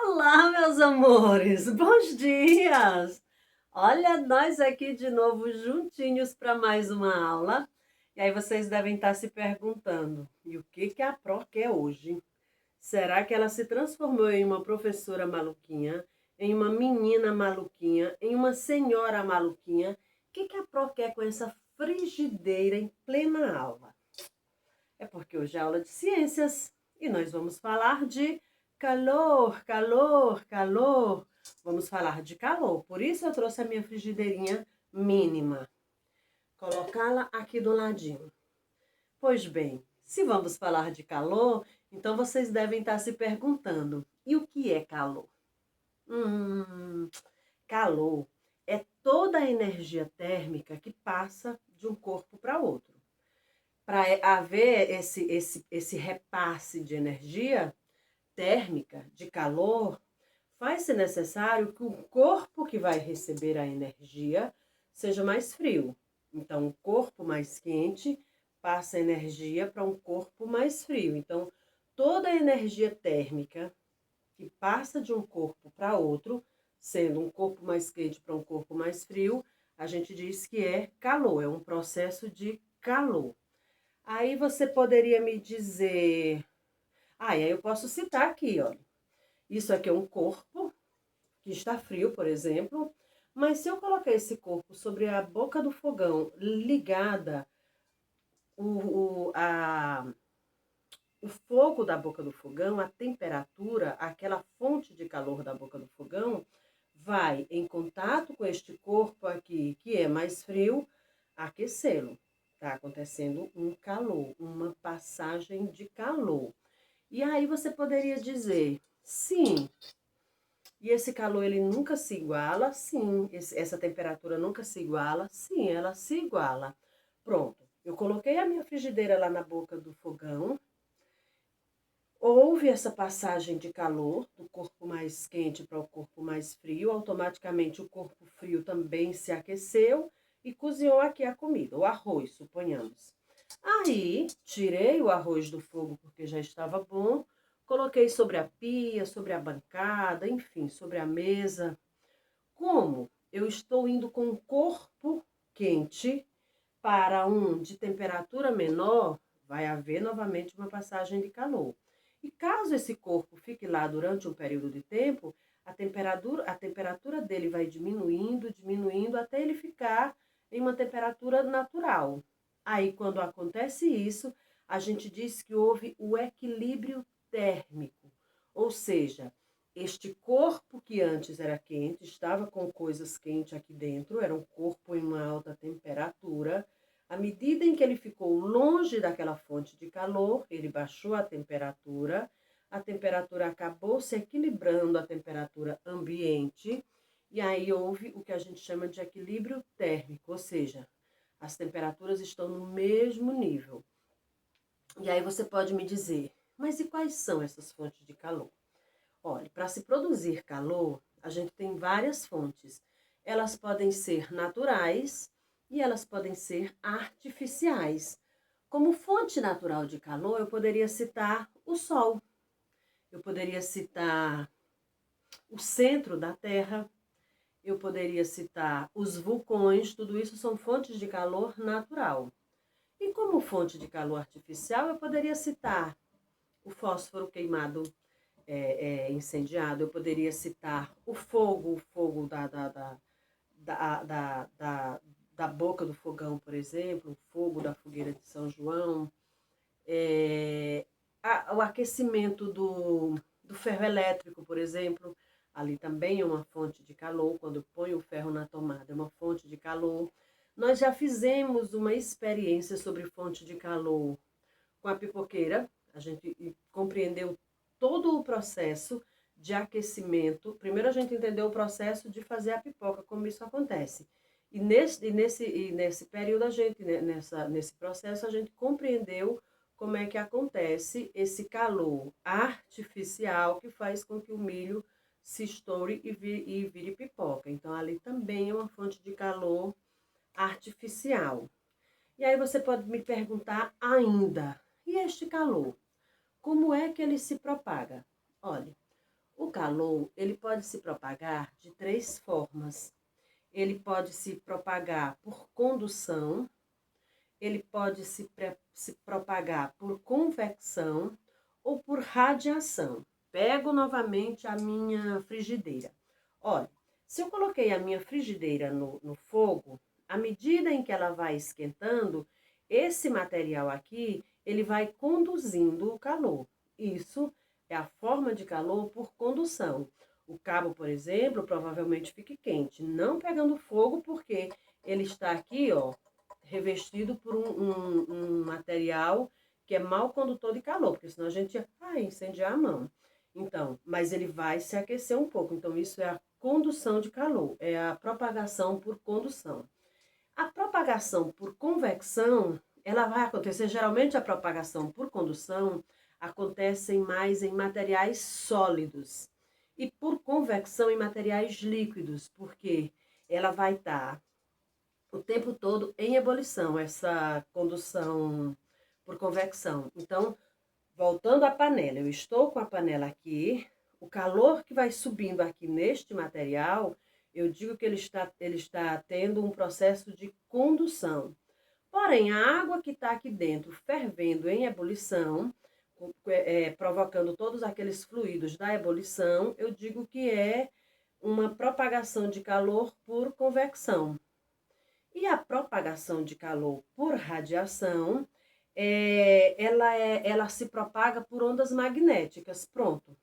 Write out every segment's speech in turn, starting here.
Olá, meus amores, bons dias! Olha, nós aqui de novo juntinhos para mais uma aula. E aí vocês devem estar se perguntando, e o que que a Pro quer hoje? Será que ela se transformou em uma professora maluquinha, em uma menina maluquinha, em uma senhora maluquinha? O que que a Pro quer com essa frigideira em plena aula? É porque hoje é aula de ciências e nós vamos falar de calor, calor, calor. Vamos falar de calor. Por isso eu trouxe a minha frigideirinha mínima. Colocá-la aqui do ladinho. Pois bem, se vamos falar de calor, então vocês devem estar se perguntando: e o que é calor? Calor é toda a energia térmica que passa de um corpo para outro. Para haver esse repasse de energia térmica, de calor, faz-se necessário que o corpo que vai receber a energia seja mais frio. Então, o corpo mais quente passa energia para um corpo mais frio. Então, toda a energia térmica que passa de um corpo para outro, sendo um corpo mais quente para um corpo mais frio, a gente diz que é calor, é um processo de calor. Aí você poderia me dizer, e aí eu posso citar aqui, olha, isso aqui é um corpo que está frio, por exemplo, mas se eu colocar esse corpo sobre a boca do fogão, ligada, o fogo da boca do fogão, a temperatura, aquela fonte de calor da boca do fogão, vai em contato com este corpo aqui, que é mais frio, aquecê-lo. Está acontecendo um calor, uma passagem de calor. E aí você poderia dizer, sim, e esse calor ele nunca se iguala? Sim. Essa temperatura nunca se iguala? Sim, ela se iguala. Pronto, eu coloquei a minha frigideira lá na boca do fogão, houve essa passagem de calor do corpo mais quente para o corpo mais frio, automaticamente o corpo frio também se aqueceu e cozinhou aqui a comida, o arroz, suponhamos. Aí, tirei o arroz do fogo porque já estava bom, coloquei sobre a pia, sobre a bancada, enfim, sobre a mesa. Como eu estou indo com o corpo quente para um de temperatura menor, vai haver novamente uma passagem de calor. E caso esse corpo fique lá durante um período de tempo, a temperatura dele vai diminuindo, diminuindo, até ele ficar em uma temperatura natural. Aí, quando acontece isso, a gente diz que houve o equilíbrio térmico, ou seja, este corpo que antes era quente, estava com coisas quentes aqui dentro, era um corpo em uma alta temperatura. À medida em que ele ficou longe daquela fonte de calor, ele baixou a temperatura acabou se equilibrando à temperatura ambiente, e aí houve o que a gente chama de equilíbrio térmico, ou seja, as temperaturas estão no mesmo nível. E aí você pode me dizer, mas e quais são essas fontes de calor? Olha, para se produzir calor, a gente tem várias fontes. Elas podem ser naturais e elas podem ser artificiais. Como fonte natural de calor, eu poderia citar o Sol, eu poderia citar o centro da Terra, eu poderia citar os vulcões, tudo isso são fontes de calor natural. E como fonte de calor artificial, eu poderia citar o fósforo queimado incendiado, eu poderia citar o fogo da boca do fogão, por exemplo, o fogo da fogueira de São João, o aquecimento do ferro elétrico, por exemplo, ali também é uma fonte de calor, quando põe o ferro na tomada, é uma fonte de calor. Nós já fizemos uma experiência sobre fonte de calor com a pipoqueira, a gente compreendeu todo o processo de aquecimento. Primeiro a gente entendeu o processo de fazer a pipoca, como isso acontece. E nesse período, nesse processo, a gente compreendeu como é que acontece esse calor artificial que faz com que o milho se estoure e vire pipoca. Então, ali também é uma fonte de calor artificial. E aí você pode me perguntar ainda, e este calor? Como é que ele se propaga? Olha, O calor, ele pode se propagar de três formas. Ele pode se propagar por condução, ele pode se propagar por convecção ou por radiação. Pego novamente a minha frigideira. Olha, se eu coloquei a minha frigideira no fogo, à medida em que ela vai esquentando, esse material aqui, ele vai conduzindo o calor. Isso é a forma de calor por condução. O cabo, por exemplo, provavelmente fique quente, não pegando fogo, porque ele está aqui, ó, revestido por um material que é mau condutor de calor, porque senão a gente ia incendiar a mão. Então, mas ele vai se aquecer um pouco. Então, isso é a condução de calor, é a propagação por condução. A propagação por convecção, ela vai acontecer, geralmente a propagação por condução acontece mais em materiais sólidos e por convecção em materiais líquidos, porque ela vai estar o tempo todo em ebulição, essa condução por convecção. Então, voltando à panela, eu estou com a panela aqui, o calor que vai subindo aqui neste material, eu digo que ele está tendo um processo de condução. Porém, a água que está aqui dentro, fervendo em ebulição, provocando todos aqueles fluidos da ebulição, eu digo que é uma propagação de calor por convecção. E a propagação de calor por radiação, ela se propaga por ondas magnéticas. Pronto.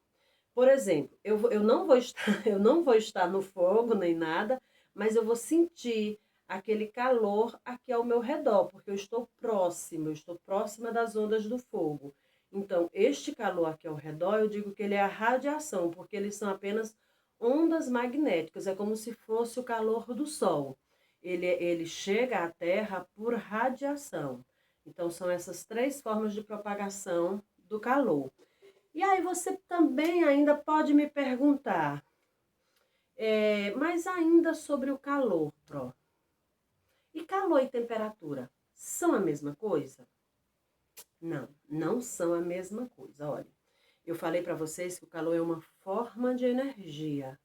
Por exemplo, eu não vou estar, eu não vou estar no fogo nem nada, mas eu vou sentir aquele calor aqui ao meu redor, porque eu estou próxima das ondas do fogo. Então, este calor aqui ao redor, eu digo que ele é a radiação, porque eles são apenas ondas magnéticas, é como se fosse o calor do Sol. Ele chega à Terra por radiação. Então, são essas três formas de propagação do calor. E aí você também ainda pode me perguntar, mas ainda sobre o calor, Pro. E calor e temperatura são a mesma coisa? Não, não são a mesma coisa. Olha, eu falei para vocês que o calor é uma forma de energia.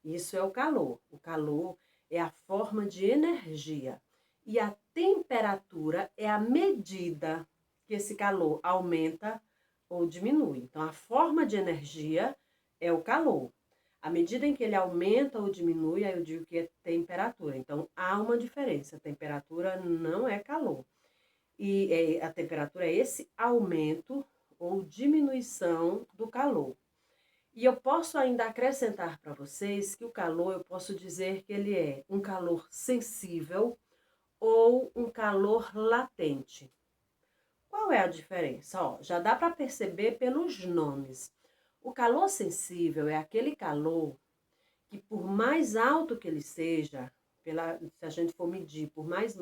Isso é o calor. O calor é a forma de energia. E a temperatura é a medida que esse calor aumenta ou diminui. Então, a forma de energia é o calor. À medida em que ele aumenta ou diminui, aí eu digo que é temperatura. Então, há uma diferença. Temperatura não é calor. E a temperatura é esse aumento ou diminuição do calor. E eu posso ainda acrescentar para vocês que o calor, eu posso dizer que ele é um calor sensível ou um calor latente. Qual é a diferença? Ó, já dá para perceber pelos nomes. O calor sensível é aquele calor que, por mais alto que ele seja, se a gente for medir, por mais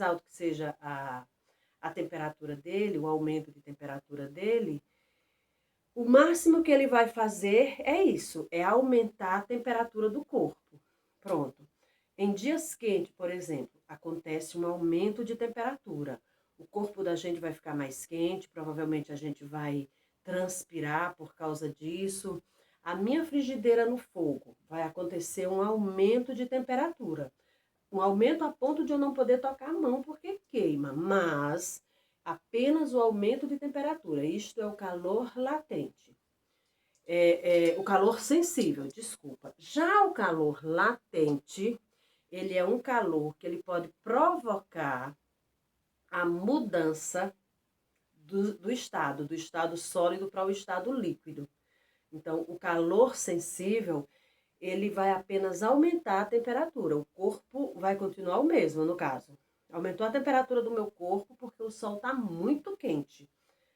alto que seja a temperatura dele, o aumento de temperatura dele, o máximo que ele vai fazer é isso, é aumentar a temperatura do corpo. Pronto. Em dias quentes, por exemplo, acontece um aumento de temperatura. O corpo da gente vai ficar mais quente, provavelmente a gente vai transpirar por causa disso. A minha frigideira no fogo vai acontecer um aumento de temperatura. Um aumento a ponto de eu não poder tocar a mão porque queima, mas apenas o aumento de temperatura. Isto é o calor latente. O calor sensível, desculpa. Já o calor latente, ele é um calor que ele pode provocar a mudança do estado sólido para o estado líquido. Então, o calor sensível, ele vai apenas aumentar a temperatura. O corpo vai continuar o mesmo, no caso. Aumentou a temperatura do meu corpo porque o sol está muito quente.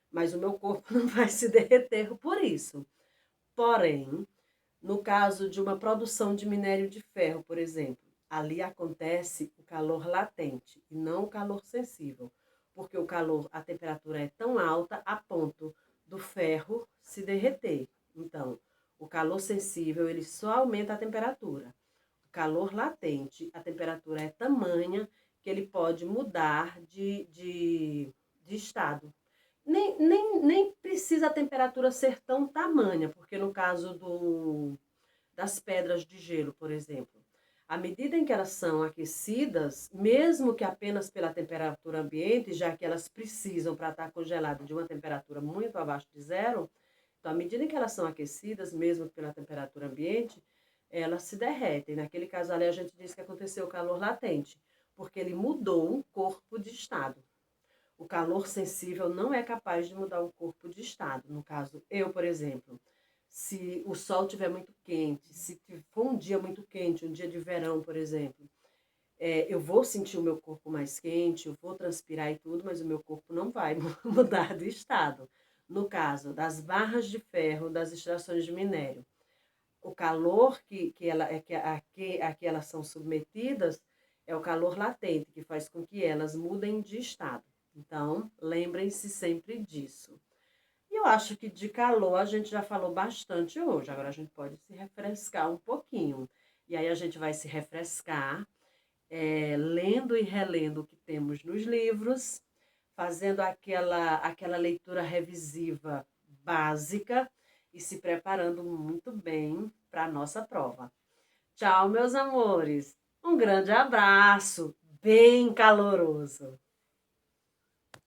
Mas o meu corpo não vai se derreter por isso. Porém, no caso de uma produção de minério de ferro, por exemplo, ali acontece o calor latente e não o calor sensível. Porque o calor, a temperatura é tão alta a ponto do ferro se derreter. Então, o calor sensível, ele só aumenta a temperatura. O calor latente, a temperatura é tamanha que ele pode mudar de estado. Nem precisa precisa a temperatura ser tão tamanha, porque no caso das pedras de gelo, por exemplo, à medida em que elas são aquecidas, mesmo que apenas pela temperatura ambiente, já que elas precisam para estar congeladas de uma temperatura muito abaixo de zero, então à medida em que elas são aquecidas, mesmo pela temperatura ambiente, elas se derretem. Naquele caso ali a gente diz que aconteceu o calor latente, porque ele mudou um corpo de estado. O calor sensível não é capaz de mudar o corpo de estado. No caso, eu, por exemplo, se o sol estiver muito quente, se for um dia muito quente, um dia de verão, por exemplo, eu vou sentir o meu corpo mais quente, eu vou transpirar e tudo, mas o meu corpo não vai mudar de estado. No caso das barras de ferro, das extrações de minério, o calor a que elas são submetidas é o calor latente, que faz com que elas mudem de estado. Então, lembrem-se sempre disso. E eu acho que de calor a gente já falou bastante hoje. Agora a gente pode se refrescar um pouquinho. E aí a gente vai se refrescar, lendo e relendo o que temos nos livros, fazendo aquela leitura revisiva básica e se preparando muito bem para a nossa prova. Tchau, meus amores. Um grande abraço, bem caloroso.